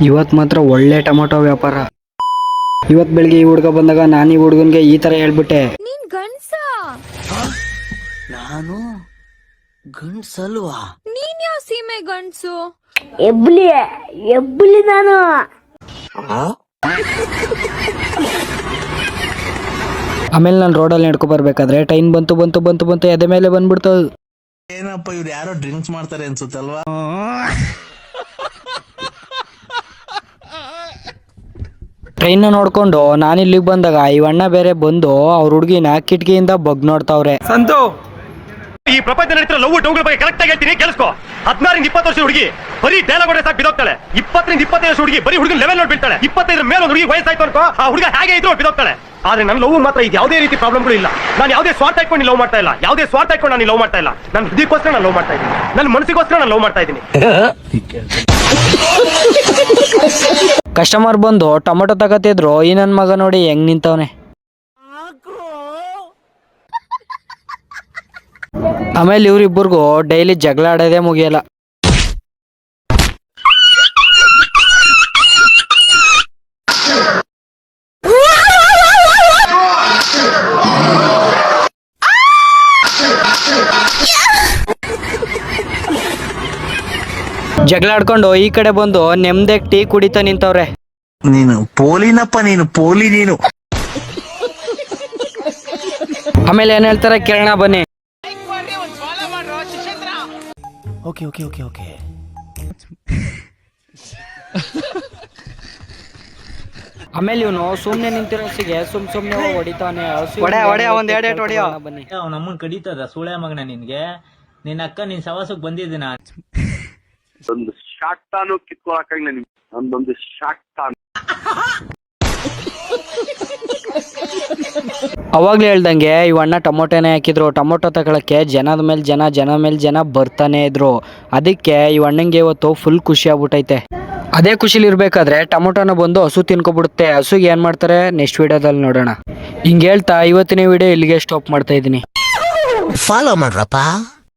ಇವತ್ತು ಮಾತ್ರ ಒಳ್ಳೆ ಟೊಮೊಟೊ ವ್ಯಾಪಾರ. ಇವತ್ತು ಬೆಳಿಗ್ಗೆ ಈ ಹುಡುಗ ಬಂದಾಗ ನಾನು ಈ ಹುಡುಗನ್ಗೆ ಈ ತರ ಹೇಳ್ಬಿಟ್ಟೆ, ನೀನ್ ಗಂಡ್ಸ? ನಾನು ಗಂಡ್ಸಲ್ವಾ? ನೀನ್ ಯಾವ ಸೀಮೆ ಗಂಡ್ಸು? ಎಬ್ಬಲಿ ನಾನು. ಆಮೇಲೆ ನಾನು ರೋಡಲ್ಲಿ ನಡ್ಕೊ ಬರ್ಬೇಕಾದ್ರೆ ಟ್ರೈನ್ ಬಂತು ಎದೆ ಮೇಲೆ ಬಂದ್ಬಿಡ್ತು. ಏನಪ್ಪ ಇವ್ರು ಯಾರೋ ಡ್ರಿಂಕ್ಸ್ ಮಾಡ್ತಾರೆ ಅನ್ಸುತ್ತಲ್ವಾ? ಟ್ರೈನ್ ನೋಡ್ಕೊಂಡು ನಾನು ಇಲ್ಲಿಗೆ ಬಂದಾಗ ಇವಣ್ಣ ಬೇರೆ ಬಂದು ಅವ್ರ ಹುಡುಗಿನ ಕಿಟಕಿಯಿಂದ ಬಗ್ ನೋಡ್ತಾವ್ರೆ. ಸಂತು, ಈ ಪ್ರಪಂಚ ನಡೀತಿರೋ ಲವ್ ಡೌಗಳ ಬಗ್ಗೆ ಕರೆಕ್ಟ್ ಆಗಿ ಹೇಳ್ತೀನಿ, ಕೇಳಿಸ್ಕೊ. 16-20 ವರ್ಷ ಹುಡುಗಿ ಬರೀ ಡೈಲಾಗ್ ಹೊಡೆ ಸಾಕು ಬಿದೋಗ್ತಾಳೆ. 20-25 ವರ್ಷ ಹುಡುಗಿ ಬರೀ ಹುಡುಗನ ಲೆವೆಲ್ ನೋಡಿ ಬೀಳ್ತಾಳೆ. 25 ಮೇಲೆ ಒಂದು ಹುಡುಗಿ ವಯಸ್ಸಾಯ್ತು ಅನ್ಕೋ, ಆ ಹುಡುಗ ಹೇಗೆ ಇದ್ರು ಬಿದೋಗ್ತಾಳೆ. ಆದ್ರೆ ನನ್ನ ಲವ್ ಮಾತ್ರ ಇದು ಯಾವುದೇ ರೀತಿ ಪ್ರಾಬ್ಲಮ್ಗಳು ಇಲ್ಲ. ನಾನು ಯಾವುದೇ ಸ್ವಾರ್ಥ ಇಟ್ಕೊಂಡು ಲವ್ ಮಾಡ್ತಾ ಇಲ್ಲ, ಯಾವುದೇ ಸ್ವಾರ್ಥ ಇಟ್ಕೊಂಡು ನಾನು ಲವ್ ಮಾಡ್ತಾ ಇಲ್ಲ. ನನ್ನ ಹೃದಯಕ್ಕೋಸ್ಕರ ನಾನು ಲವ್ ಮಾಡ್ತಾ ಇದ್ದೀನಿ, ನನ್ನ ಮನಸ್ಸಿಗೋಸ್ಕರ ನಾನು ಲವ್ ಮಾಡ್ತಾ ಇದ್ದೀನಿ. ಕಸ್ಟಮರ್ ಬಂದು ಟೊಮೊಟೊ ತಗತಿದ್ರು, ಈ ನನ್ನ ಮಗ ನೋಡಿ ಹೆಂಗ್ ನಿಂತವನೆ. ಆಮೇಲೆ ಇವ್ರಿಬ್ಬರಿಗೂ ಡೈಲಿ ಜಗಳ ಆಡೋದೇ ಮುಗಿಯಲ್ಲ. ಜಗಳ ಆಡ್ಕೊಂಡು ಈ ಕಡೆ ಬಂದು ನೆಮ್ಮದಿಯಾಗಿ ಟೀ ಕುಡಿತಾ ನಿಂತವ್ರೆ. ನೀನು ಪೋಲಿನಪ್ಪ, ನೀನು ಪೋಲಿ ನೀನು. ಆಮೇಲೆ ಏನ್ ಹೇಳ್ತಾರೆ ಕೇಳೋಣ ಬನ್ನಿ. ಓಕೆ ಓಕೆ ಓಕೆ ಓಕೆ ಆಮೇಲೆ ಇವನು ಸುಮ್ನೆ ನಿಂತಿರೋಸಿಗೆ ಸುಮ್ನೆ ಹೊಡಿತಾನೆ. ಬನ್ನಿ. ನಮ್ಮನ್ ಕಡಿತದ ಸುಳೆ ಮಗನ ನಿನ್ಗೆ. ನಿನ್ನ ಅಕ್ಕ ನಿನ್ ಸವಾಸಕ್ ಬಂದಿದ್ದೀನ. ಒಂದು ಶಾರ್ಟ್ ತಾನು ಕಿತ್ಕೊಳಕಾಗಿಲ್ಲ ನಿಮ್ಗೆ, ಒಂದೊಂದು ಶಾರ್ಟ್ ತಾನು. ಅವಾಗ್ಲೇ ಹೇಳ್ದಂಗೆ ಇವಣ್ಣ ಟೊಮೊಟೊನೇ ಹಾಕಿದ್ರು. ಟೊಮೊಟೊ ತಗೊಳಕ್ಕೆ ಜನದ ಮೇಲೆ ಜನ ಬರ್ತಾನೆ ಇದ್ರು. ಅದಕ್ಕೆ ಇವಣ್ಣಂಗೆ ಇವತ್ತು ಫುಲ್ ಖುಷಿ ಆಗ್ಬಿಟ್ಟೈತೆ. ಅದೇ ಖುಷಿಲಿ ಇರ್ಬೇಕಾದ್ರೆ ಟೊಮೊಟೊನ ಬಂದು ಹಸು ತಿನ್ಕೊಬಿಡುತ್ತೆ. ಹಸುಗೆ ಏನ್ ಮಾಡ್ತಾರೆ ನೆಕ್ಸ್ಟ್ ವಿಡಿಯೋದಲ್ಲಿ ನೋಡೋಣ. ಹಿಂಗೆ ಹೇಳ್ತಾ ಇವತ್ತಿನ ವಿಡಿಯೋ ಇಲ್ಲಿಗೆ ಸ್ಟಾಪ್ ಮಾಡ್ತಾ ಇದ್ದೀನಿ. ಫಾಲೋ ಮಾಡ್ರಪ್ಪ.